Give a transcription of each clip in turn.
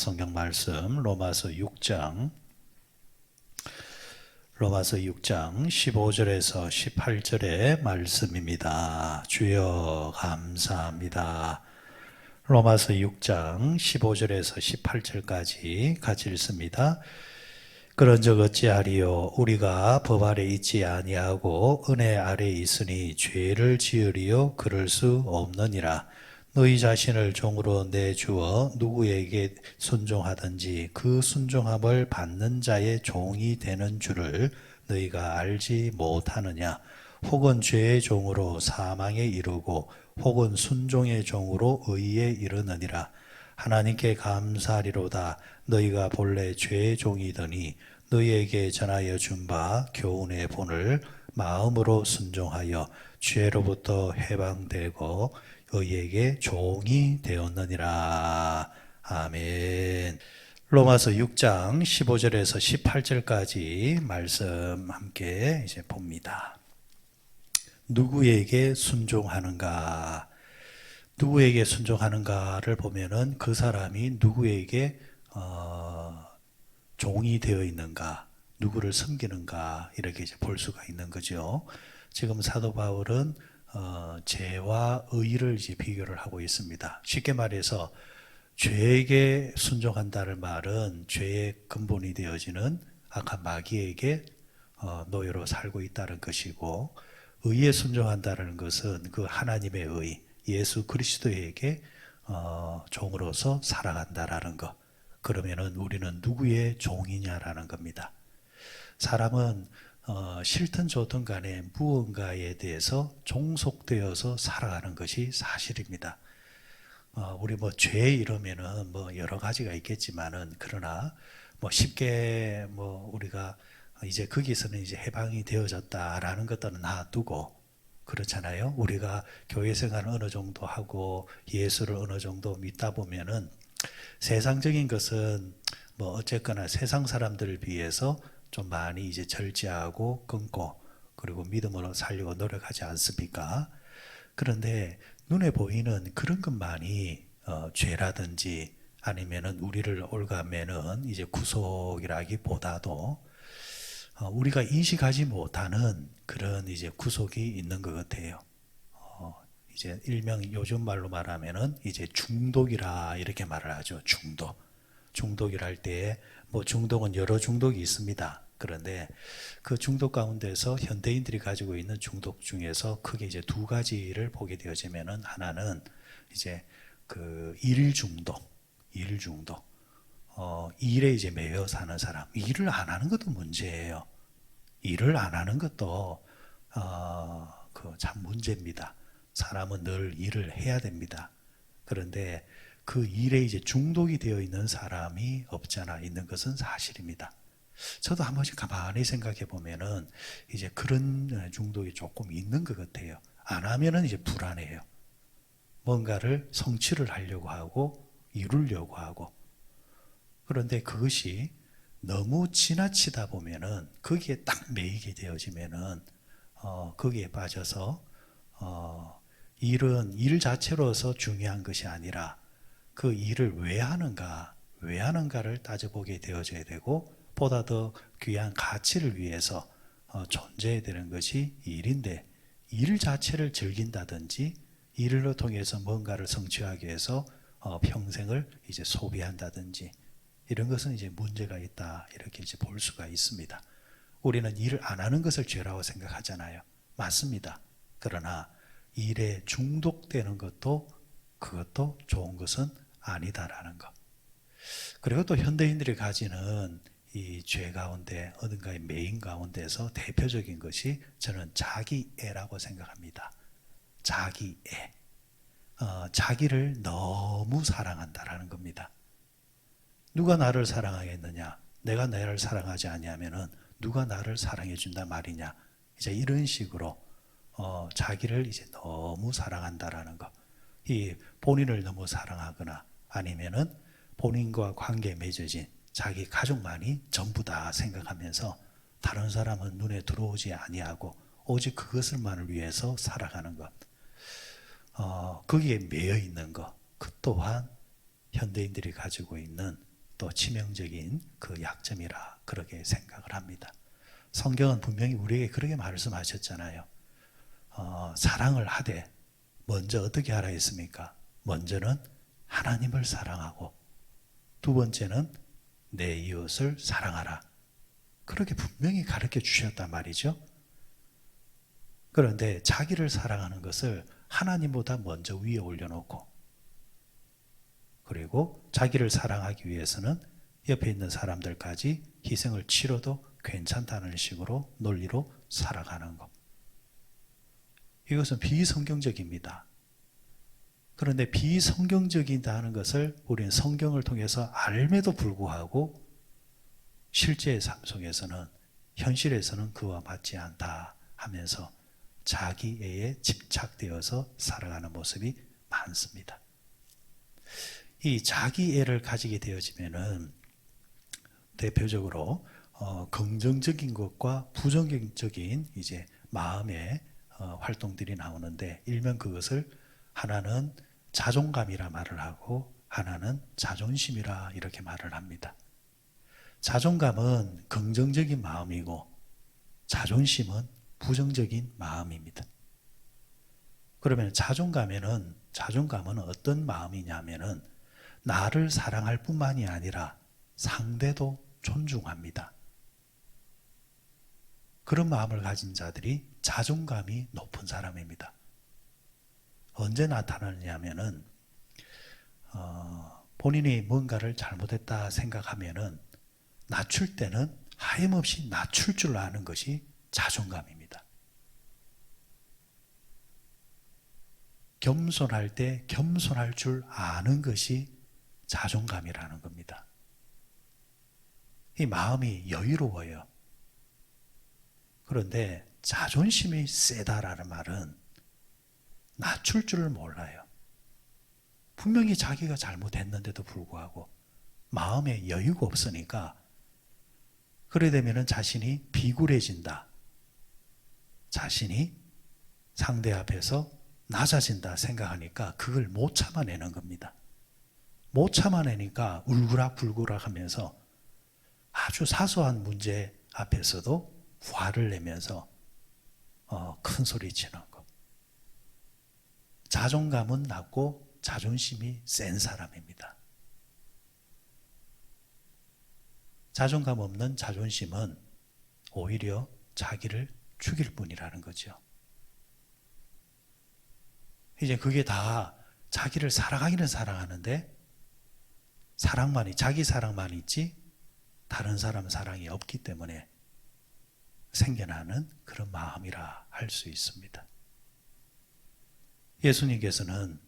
성경 말씀 로마서 6장 15절에서 18절의 말씀입니다. 주여 감사합니다. 로마서 6장 15절에서 18절까지 같이 읽습니다. 그런즉 어찌하리요? 우리가 법 아래 있지 아니하고 은혜 아래 있으니 죄를 지으리요? 그럴 수 없느니라. 너희 자신을 종으로 내주어 누구에게 순종하든지 그 순종함을 받는 자의 종이 되는 줄을 너희가 알지 못하느냐? 혹은 죄의 종으로 사망에 이르고 혹은 순종의 종으로 의에 이르느니라. 하나님께 감사하리로다. 너희가 본래 죄의 종이더니 너희에게 전하여 준 바 교훈의 본을 마음으로 순종하여 죄로부터 해방되고 의에게 종이 되었느니라. 아멘. 로마서 6장 15절에서 18절까지 말씀 함께 이제 봅니다. 누구에게 순종하는가? 누구에게 순종하는가를 보면은 그 사람이 누구에게 종이 되어 있는가, 누구를 섬기는가 이렇게 이제 볼 수가 있는 거죠. 지금 사도 바울은 죄와 의를 이제 비교를 하고 있습니다. 쉽게 말해서 죄에게 순종한다는 말은 죄의 근본이 되어지는 악한 마귀에게 노예로 살고 있다는 것이고, 의에 순종한다는 것은 그 하나님의 의, 예수 그리스도에게 종으로서 살아간다라는 것. 그러면은 우리는 누구의 종이냐라는 겁니다. 사람은 싫든 좋든 간에 무언가에 대해서 종속되어서 살아가는 것이 사실입니다. 우리 뭐 죄 이러면은 뭐 여러 가지가 있겠지만은, 그러나 뭐 쉽게 뭐 우리가 이제 거기서는 이제 해방이 되어졌다라는 것들은 놔두고, 그렇잖아요. 우리가 교회 생활을 어느 정도 하고 예수를 어느 정도 믿다 보면은 세상적인 것은 뭐 어쨌거나 세상 사람들을 비해서 좀 많이 이제 절제하고 끊고 그리고 믿음으로 살려고 노력하지 않습니까? 그런데 눈에 보이는 그런 것만이 죄라든지 아니면은 우리를 올가매는 이제 구속이라기보다도 우리가 인식하지 못하는 그런 이제 구속이 있는 것 같아요. 이제 일명 요즘 말로 말하면은 이제 중독이라 이렇게 말을 하죠. 중독이라 할 때 뭐 중독은 여러 중독이 있습니다. 그런데 그 중독 가운데서 현대인들이 가지고 있는 중독 중에서 크게 이제 두 가지를 보게 되어지면은, 하나는 이제 그 일 중독. 일에 이제 매여 사는 사람. 일을 안 하는 것도 문제예요. 일을 안 하는 것도 그 참 문제입니다. 사람은 늘 일을 해야 됩니다. 그런데 그 일에 이제 중독이 되어 있는 사람이 없지 않아 있는 것은 사실입니다. 저도 한 번씩 가만히 생각해 보면은 이제 그런 중독이 조금 있는 것 같아요. 안 하면은 이제 불안해요. 뭔가를 성취를 하려고 하고 이루려고 하고. 그런데 그것이 너무 지나치다 보면은, 거기에 딱 매이게 되어지면은 거기에 빠져서 일은 일 자체로서 중요한 것이 아니라 그 일을 왜 하는가를 따져보게 되어져야 되고, 보다 더 귀한 가치를 위해서 존재해야 되는 것이 일인데, 일 자체를 즐긴다든지 일을 통해서 뭔가를 성취하기 위해서 평생을 이제 소비한다든지 이런 것은 이제 문제가 있다, 이렇게 이제 볼 수가 있습니다. 우리는 일을 안 하는 것을 죄라고 생각하잖아요. 맞습니다. 그러나 일에 중독되는 그것도 좋은 것은 아니다라는 것. 그리고 또 현대인들이 가지는 이 죄 가운데 어딘가의 매인 가운데서 대표적인 것이 저는 자기애라고 생각합니다. 자기애. 자기를 너무 사랑한다라는 겁니다. 누가 나를 사랑하겠느냐? 내가 나를 사랑하지 아니하면은 누가 나를 사랑해 준단 말이냐? 이제 이런 식으로 자기를 이제 너무 사랑한다라는 것. 이 본인을 너무 사랑하거나 아니면은 본인과 관계에 맺어진 자기 가족만이 전부다 생각하면서 다른 사람은 눈에 들어오지 아니하고 오직 그것을만을 위해서 살아가는 것. 거기에 매여 있는 것. 그 또한 현대인들이 가지고 있는 또 치명적인 그 약점이라 그렇게 생각을 합니다. 성경은 분명히 우리에게 그렇게 말씀하셨잖아요. 사랑을 하되 먼저 어떻게 하라 했습니까? 먼저는 하나님을 사랑하고 두 번째는 내 이웃을 사랑하라. 그렇게 분명히 가르쳐 주셨단 말이죠. 그런데 자기를 사랑하는 것을 하나님보다 먼저 위에 올려놓고 그리고 자기를 사랑하기 위해서는 옆에 있는 사람들까지 희생을 치러도 괜찮다는 식으로 논리로 살아가는 것. 이것은 비성경적입니다. 그런데 비성경적이다는 것을 우리는 성경을 통해서 알매도 불구하고 실제의 삶 속에서는 현실에서는 그와 맞지 않다 하면서 자기애에 집착되어서 살아가는 모습이 많습니다. 이 자기애를 가지게 되어지면은 대표적으로 긍정적인 것과 부정적인 이제 마음의 활동들이 나오는데 일명 그것을 하나는 자존감이라 말을 하고 하나는 자존심이라 이렇게 말을 합니다. 자존감은 긍정적인 마음이고 자존심은 부정적인 마음입니다. 그러면 자존감은 어떤 마음이냐면은 나를 사랑할 뿐만이 아니라 상대도 존중합니다. 그런 마음을 가진 자들이 자존감이 높은 사람입니다. 언제 나타나느냐면은 본인이 뭔가를 잘못했다 생각하면은 낮출 때는 하염없이 낮출 줄 아는 것이 자존감입니다. 겸손할 때 겸손할 줄 아는 것이 자존감이라는 겁니다. 이 마음이 여유로워요. 그런데 자존심이 세다라는 말은 낮출 줄을 몰라요. 분명히 자기가 잘못했는데도 불구하고 마음에 여유가 없으니까 그래 되면 자신이 비굴해진다. 자신이 상대 앞에서 낮아진다 생각하니까 그걸 못 참아내는 겁니다. 못 참아내니까 울그락불그락 하면서 아주 사소한 문제 앞에서도 화를 내면서 큰 소리 치는 것. 자존감은 낮고 자존심이 센 사람입니다. 자존감 없는 자존심은 오히려 자기를 죽일 뿐이라는 거죠. 이제 그게 다 자기를 사랑하기는 사랑하는데 자기 사랑만 있지 다른 사람 사랑이 없기 때문에 생겨나는 그런 마음이라 할 수 있습니다. 예수님께서는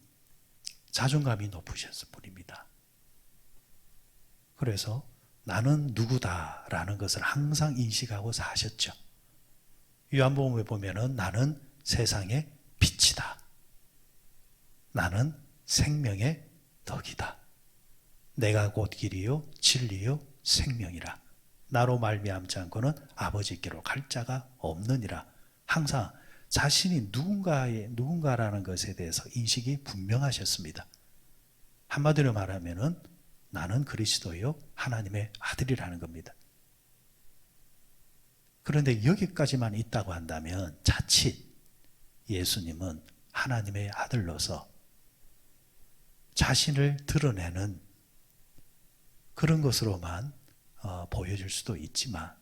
자존감이 높으셨을 뿐입니다. 그래서 나는 누구다라는 것을 항상 인식하고 사셨죠. 요한복음에 보면은 나는 세상의 빛이다. 나는 생명의 떡이다. 내가 곧 길이요 진리요 생명이라. 나로 말미암지 않고는 아버지께로 갈 자가 없느니라. 항상 자신이 누군가라는 것에 대해서 인식이 분명하셨습니다. 한마디로 말하면은 나는 그리스도요 하나님의 아들이라는 겁니다. 그런데 여기까지만 있다고 한다면 자칫 예수님은 하나님의 아들로서 자신을 드러내는 그런 것으로만 보여줄 수도 있지만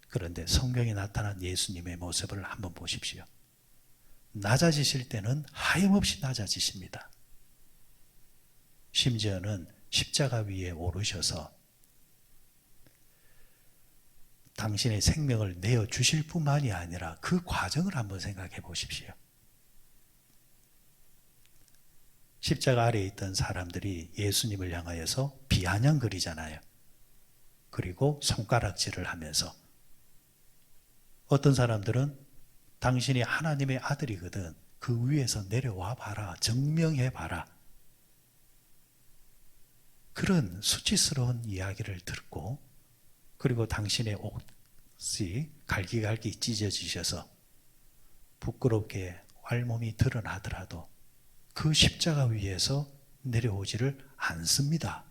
그런데 성경에 나타난 예수님의 모습을 한번 보십시오. 낮아지실 때는 하염없이 낮아지십니다. 심지어는 십자가 위에 오르셔서 당신의 생명을 내어주실 뿐만이 아니라 그 과정을 한번 생각해 보십시오. 십자가 아래에 있던 사람들이 예수님을 향하여서 비아냥거리잖아요. 그리고 손가락질을 하면서 어떤 사람들은 당신이 하나님의 아들이거든 그 위에서 내려와 봐라. 증명해 봐라. 그런 수치스러운 이야기를 듣고 그리고 당신의 옷이 갈기갈기 찢어지셔서 부끄럽게 알몸이 드러나더라도 그 십자가 위에서 내려오지를 않습니다.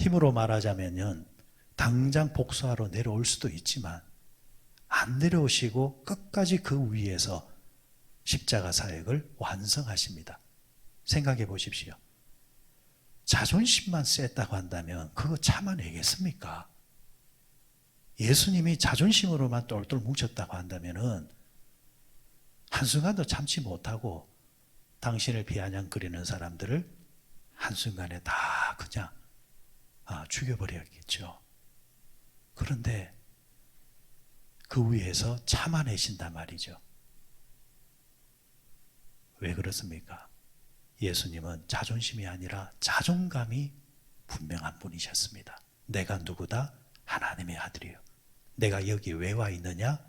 힘으로 말하자면은 당장 복수하러 내려올 수도 있지만 안 내려오시고 끝까지 그 위에서 십자가 사역을 완성하십니다. 생각해 보십시오. 자존심만 셌다고 한다면 그거 참아내겠습니까? 예수님이 자존심으로만 똘똘 뭉쳤다고 한다면은 한순간도 참지 못하고 당신을 비아냥거리는 사람들을 한순간에 다 그냥 죽여버렸겠죠. 그런데 그 위에서 참아내신단 말이죠. 왜 그렇습니까? 예수님은 자존심이 아니라 자존감이 분명한 분이셨습니다. 내가 누구다? 하나님의 아들이요. 내가 여기 왜 와 있느냐?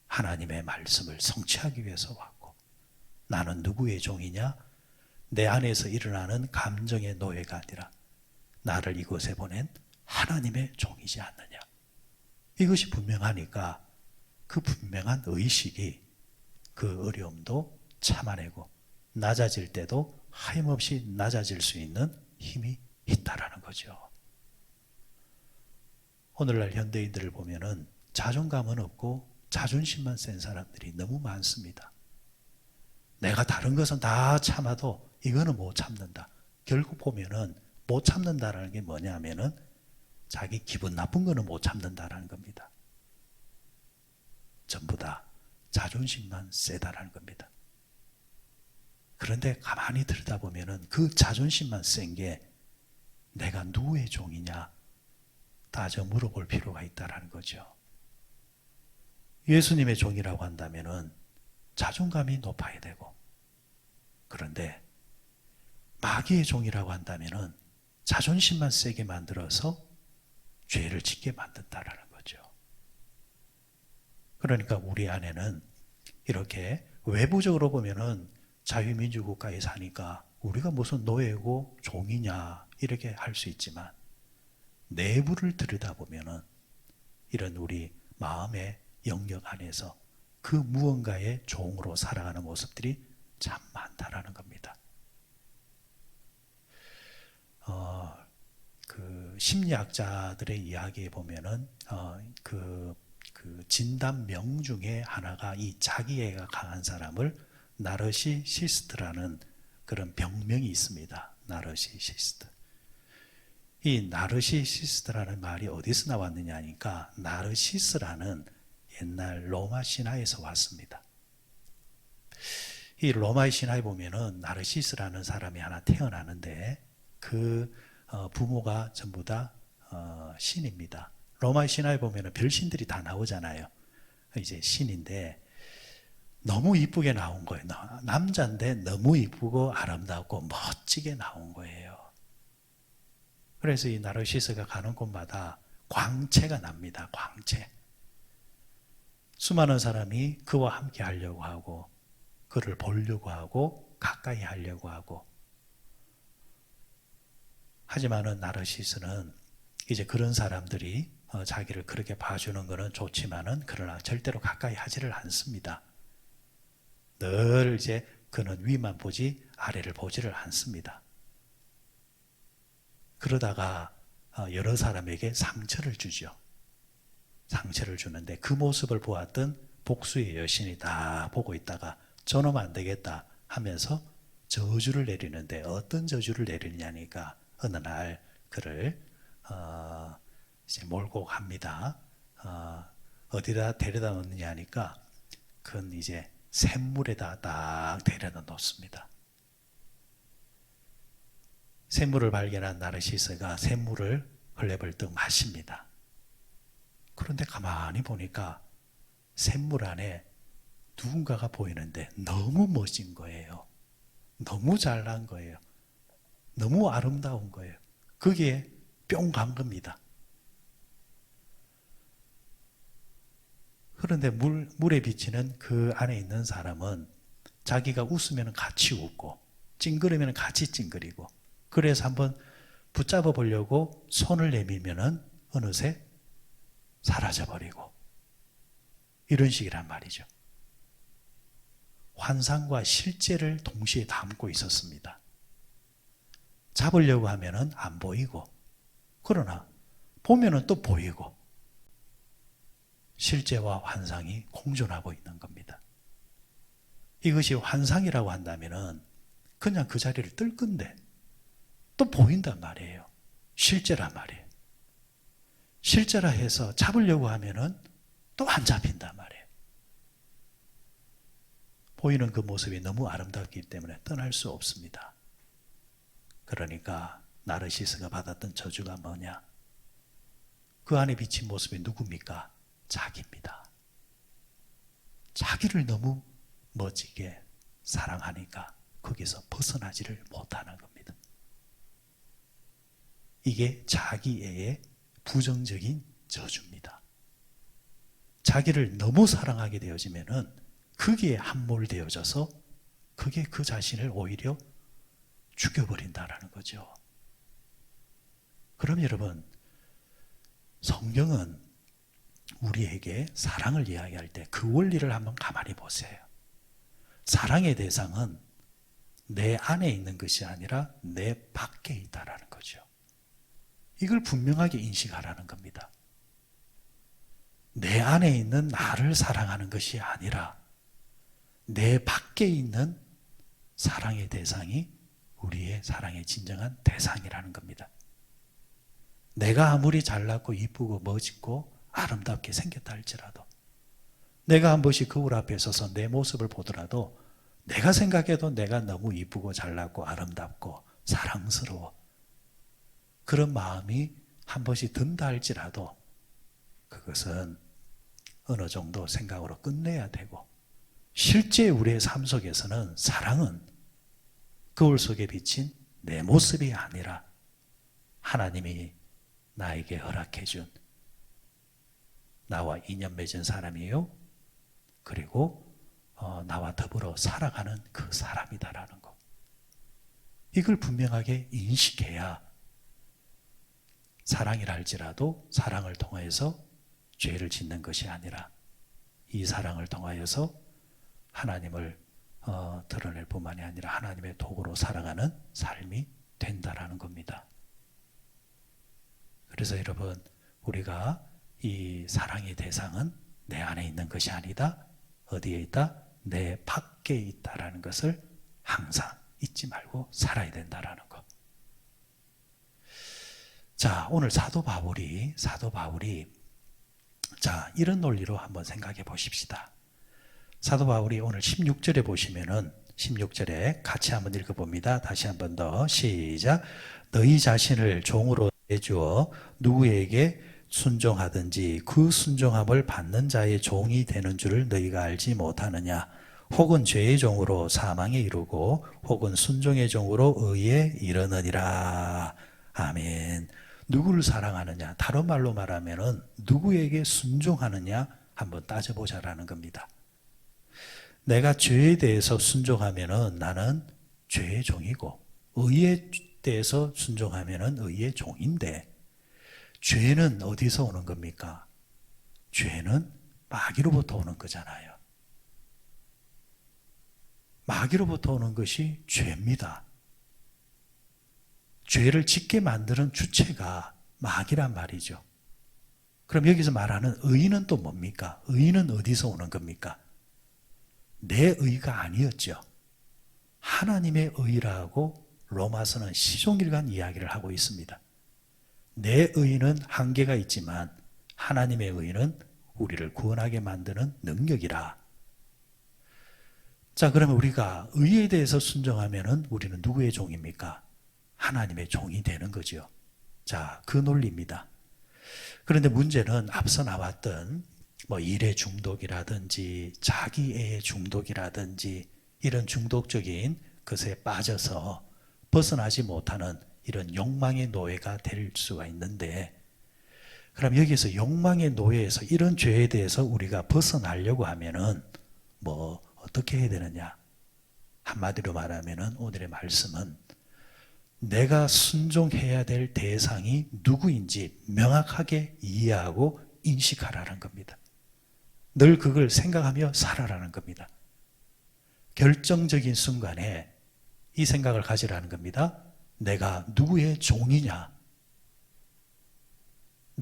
하나님의 말씀을 성취하기 위해서 왔고, 나는 누구의 종이냐? 내 안에서 일어나는 감정의 노예가 아니라 나를 이곳에 보낸 하나님의 종이지 않느냐. 이것이 분명하니까 그 분명한 의식이 그 어려움도 참아내고 낮아질 때도 하염없이 낮아질 수 있는 힘이 있다라는 거죠. 오늘날 현대인들을 보면은 자존감은 없고 자존심만 센 사람들이 너무 많습니다. 내가 다른 것은 다 참아도 이거는 못 참는다. 결국 보면은 못 참는다라는 게 뭐냐면은 자기 기분 나쁜 거는 못 참는다라는 겁니다. 전부 다 자존심만 세다라는 겁니다. 그런데 가만히 들여다보면은 그 자존심만 센 게 내가 누구의 종이냐 따져 물어볼 필요가 있다라는 거죠. 예수님의 종이라고 한다면은 자존감이 높아야 되고, 그런데 마귀의 종이라고 한다면은 자존심만 세게 만들어서 죄를 짓게 만든다라는 거죠. 그러니까 우리 안에는 이렇게 외부적으로 보면은 자유민주국가에 사니까 우리가 무슨 노예고 종이냐 이렇게 할 수 있지만 내부를 들여다보면은 이런 우리 마음의 영역 안에서 그 무언가의 종으로 살아가는 모습들이 참 많다라는 겁니다. 그 심리학자들의 이야기에 보면은 그 진단명 중에 하나가 이 자기애가 강한 사람을 나르시시스트라는 그런 병명이 있습니다. 나르시시스트. 이 나르시시스트라는 말이 어디서 나왔느냐 하니까 나르시스라는 옛날 로마 신화에서 왔습니다. 이 로마의 신화에 보면은 나르시스라는 사람이 하나 태어나는데 그 부모가 전부 다 신입니다. 로마의 신화에 보면은 별신들이 다 나오잖아요. 이제 신인데 너무 이쁘게 나온 거예요. 남자인데 너무 이쁘고 아름답고 멋지게 나온 거예요. 그래서 이 나르시스가 가는 곳마다 광채가 납니다. 광채. 수많은 사람이 그와 함께 하려고 하고 그를 보려고 하고 가까이 하려고 하고, 하지만은 나르시스는 이제 그런 사람들이 자기를 그렇게 봐주는 것은 좋지만은 그러나 절대로 가까이 하지를 않습니다. 늘 이제 그는 위만 보지 아래를 보지를 않습니다. 그러다가 여러 사람에게 상처를 주죠. 상처를 주는데 그 모습을 보았던 복수의 여신이 다 보고 있다가 저놈 안 되겠다 하면서 저주를 내리는데 어떤 저주를 내리냐니까 어느 날 그를 이제 몰고 갑니다. 어디다 데려다 놓느냐 하니까 그건 이제 샘물에다 딱 데려다 놓습니다. 샘물을 발견한 나르시스가 샘물을 헐레벌떡 마십니다. 그런데 가만히 보니까 샘물 안에 누군가가 보이는데 너무 멋진 거예요. 너무 잘난 거예요. 너무 아름다운 거예요. 그게 뿅 간 겁니다. 그런데 물에 비치는 그 안에 있는 사람은 자기가 웃으면 같이 웃고 찡그리면 같이 찡그리고, 그래서 한번 붙잡아 보려고 손을 내밀면은 어느새 사라져버리고, 이런 식이란 말이죠. 환상과 실제를 동시에 담고 있었습니다. 잡으려고 하면은 안 보이고 그러나 보면은 또 보이고 실제와 환상이 공존하고 있는 겁니다. 이것이 환상이라고 한다면은 그냥 그 자리를 뜰 건데 또 보인단 말이에요. 실제란 말이에요. 실제라 해서 잡으려고 하면은 또 안 잡힌단 말이에요. 보이는 그 모습이 너무 아름답기 때문에 떠날 수 없습니다. 그러니까 나르시스가 받았던 저주가 뭐냐? 그 안에 비친 모습이 누굽니까? 자기입니다. 자기를 너무 멋지게 사랑하니까 거기서 벗어나지를 못하는 겁니다. 이게 자기애의 부정적인 저주입니다. 자기를 너무 사랑하게 되어지면은 거기에 함몰되어져서 그게 그 자신을 오히려 죽여버린다라는 거죠. 그럼 여러분, 성경은 우리에게 사랑을 이야기할 때 그 원리를 한번 가만히 보세요. 사랑의 대상은 내 안에 있는 것이 아니라 내 밖에 있다라는 거죠. 이걸 분명하게 인식하라는 겁니다. 내 안에 있는 나를 사랑하는 것이 아니라 내 밖에 있는 사랑의 대상이 우리의 사랑의 진정한 대상이라는 겁니다. 내가 아무리 잘났고 이쁘고 멋있고 아름답게 생겼다 할지라도, 내가 한 번씩 거울 앞에 서서 내 모습을 보더라도 내가 생각해도 내가 너무 이쁘고 잘났고 아름답고 사랑스러워, 그런 마음이 한 번씩 든다 할지라도 그것은 어느 정도 생각으로 끝내야 되고, 실제 우리의 삶 속에서는 사랑은 거울 속에 비친 내 모습이 아니라 하나님이 나에게 허락해 준 나와 인연 맺은 사람이에요. 그리고 나와 더불어 살아가는 그 사람이다라는 것. 이걸 분명하게 인식해야 사랑이라 할지라도 사랑을 통해서 죄를 짓는 것이 아니라 이 사랑을 통하여서 하나님을 드러낼 뿐만이 아니라 하나님의 도구로 살아가는 삶이 된다라는 겁니다. 그래서 여러분, 우리가 이 사랑의 대상은 내 안에 있는 것이 아니다. 어디에 있다? 내 밖에 있다라는 것을 항상 잊지 말고 살아야 된다라는 것. 자, 오늘 사도 바울이 자, 이런 논리로 한번 생각해 보십시다. 사도 바울이 오늘 16절에 보시면은 16절에 같이 한번 읽어봅니다. 다시 한번 더 시작. 너희 자신을 종으로 내주어 누구에게 순종하든지 그 순종함을 받는 자의 종이 되는 줄을 너희가 알지 못하느냐. 혹은 죄의 종으로 사망에 이르고 혹은 순종의 종으로 의에 이르느니라. 아멘. 누구를 사랑하느냐, 다른 말로 말하면은 누구에게 순종하느냐 한번 따져보자라는 겁니다. 내가 죄에 대해서 순종하면은 나는 죄의 종이고, 의에 대해서 순종하면은 의의 종인데, 죄는 어디서 오는 겁니까? 죄는 마귀로부터 오는 거잖아요. 마귀로부터 오는 것이 죄입니다. 죄를 짓게 만드는 주체가 마귀란 말이죠. 그럼 여기서 말하는 의는 또 뭡니까? 의는 어디서 오는 겁니까? 내 의가 아니었죠. 하나님의 의라고 로마서는 시종일관 이야기를 하고 있습니다. 내 의는 한계가 있지만 하나님의 의는 우리를 구원하게 만드는 능력이라. 자, 그러면 우리가 의에 대해서 순종하면은 우리는 누구의 종입니까? 하나님의 종이 되는 거죠. 자, 그 논리입니다. 그런데 문제는 앞서 나왔던 일의 중독이라든지 자기애의 중독이라든지 이런 중독적인 것에 빠져서 벗어나지 못하는 이런 욕망의 노예가 될 수가 있는데, 그럼 여기서 욕망의 노예에서 이런 죄에 대해서 우리가 벗어나려고 하면은 어떻게 해야 되느냐? 한마디로 말하면은 오늘의 말씀은 내가 순종해야 될 대상이 누구인지 명확하게 이해하고 인식하라는 겁니다. 늘 그걸 생각하며 살아라는 겁니다. 결정적인 순간에 이 생각을 가지라는 겁니다. 내가 누구의 종이냐?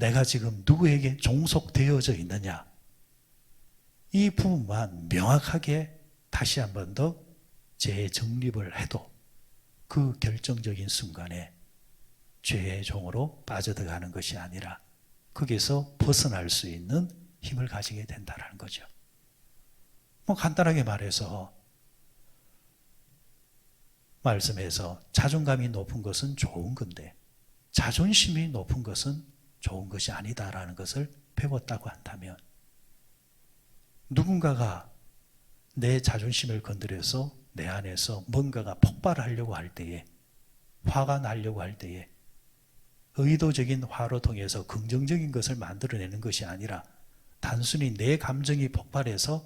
내가 지금 누구에게 종속되어져 있느냐, 이 부분만 명확하게 다시 한 번 더 재정립을 해도 그 결정적인 순간에 죄의 종으로 빠져들어가는 것이 아니라 거기서 벗어날 수 있는 힘을 가지게 된다는 거죠. 간단하게 말해서 말씀에서 자존감이 높은 것은 좋은 건데 자존심이 높은 것은 좋은 것이 아니다라는 것을 배웠다고 한다면, 누군가가 내 자존심을 건드려서 내 안에서 뭔가가 폭발하려고 할 때에, 화가 나려고 할 때에 의도적인 화로 통해서 긍정적인 것을 만들어내는 것이 아니라 단순히 내 감정이 폭발해서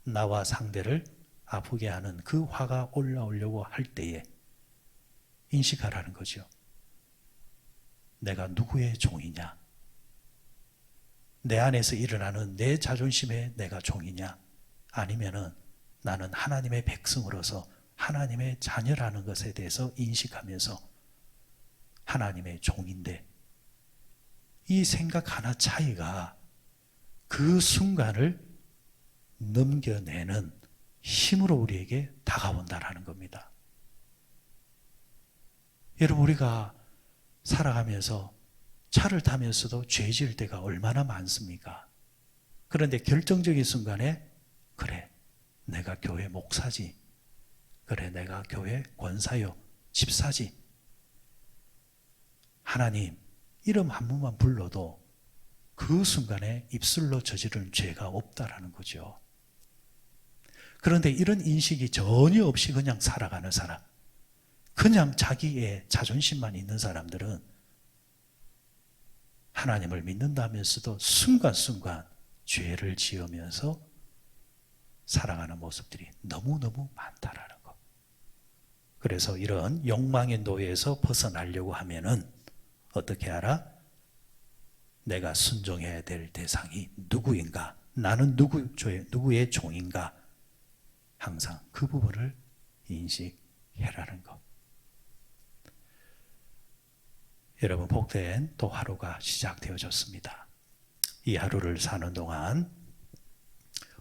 나와 상대를 아프게 하는 그 화가 올라오려고 할 때에 인식하라는 거죠. 내가 누구의 종이냐? 내 안에서 일어나는 내 자존심의 내가 종이냐? 아니면은 나는 하나님의 백성으로서 하나님의 자녀라는 것에 대해서 인식하면서 하나님의 종인데, 이 생각 하나 차이가 그 순간을 넘겨내는 힘으로 우리에게 다가온다라는 겁니다. 여러분, 우리가 살아가면서 차를 타면서도 죄 지을 때가 얼마나 많습니까? 그런데 결정적인 순간에, 그래, 내가 교회 목사지, 그래, 내가 교회 권사요, 집사지, 하나님 이름 한 번만 불러도 그 순간에 입술로 저지른 죄가 없다라는 거죠. 그런데 이런 인식이 전혀 없이 그냥 살아가는 사람, 그냥 자기의 자존심만 있는 사람들은 하나님을 믿는다면서도 순간순간 죄를 지으면서 살아가는 모습들이 너무너무 많다라는 것. 그래서 이런 욕망의 노예에서 벗어나려고 하면은 어떻게 알아? 내가 순종해야 될 대상이 누구인가? 나는 누구의 종인가? 항상 그 부분을 인식해라는 것. 여러분, 복된 또 하루가 시작되어졌습니다. 이 하루를 사는 동안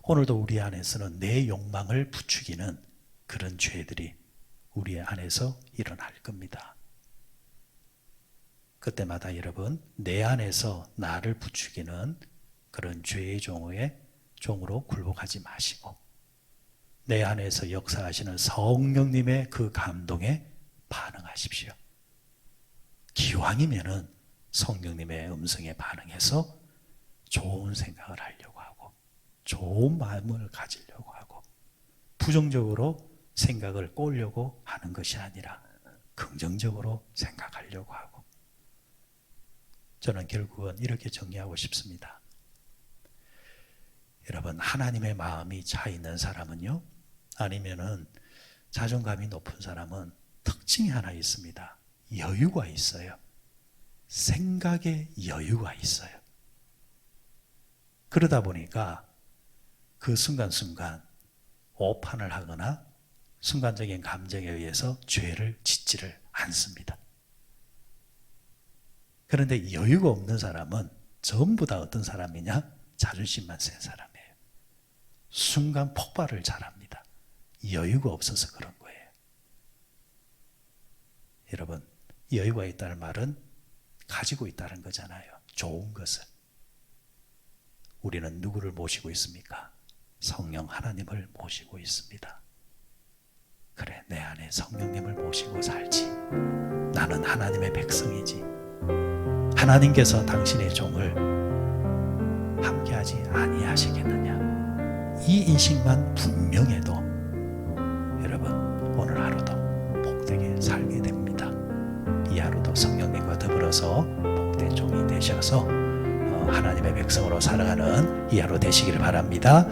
오늘도 우리 안에서는 내 욕망을 부추기는 그런 죄들이 우리 안에서 일어날 겁니다. 그때마다 여러분, 내 안에서 나를 부추기는 그런 죄의 종으로 굴복하지 마시고 내 안에서 역사하시는 성령님의 그 감동에 반응하십시오. 기왕이면은 성령님의 음성에 반응해서 좋은 생각을 하려고 하고 좋은 마음을 가지려고 하고 부정적으로 생각을 꼬려고 하는 것이 아니라 긍정적으로 생각하려고 하고, 저는 결국은 이렇게 정리하고 싶습니다. 여러분, 하나님의 마음이 차 있는 사람은요, 아니면은 자존감이 높은 사람은 특징이 하나 있습니다. 여유가 있어요. 생각에 여유가 있어요. 그러다 보니까 그 순간순간 오판을 하거나 순간적인 감정에 의해서 죄를 짓지를 않습니다. 그런데 여유가 없는 사람은 전부 다 어떤 사람이냐? 자존심만 센 사람이에요. 순간 폭발을 잘합니다. 여유가 없어서 그런 거예요. 여러분, 여유가 있다는 말은 가지고 있다는 거잖아요. 좋은 것을. 우리는 누구를 모시고 있습니까? 성령 하나님을 모시고 있습니다. 그래, 내 안에 성령님을 모시고 살지. 나는 하나님의 백성이지. 하나님께서 당신의 종을 함께하지 아니하시겠느냐. 이 인식만 분명해도 여러분, 오늘 하루도 복되게 살게 됩니다. 이 하루도 성령님과 더불어서 복된 종이 되셔서 하나님의 백성으로 살아가는 이 하루 되시기를 바랍니다.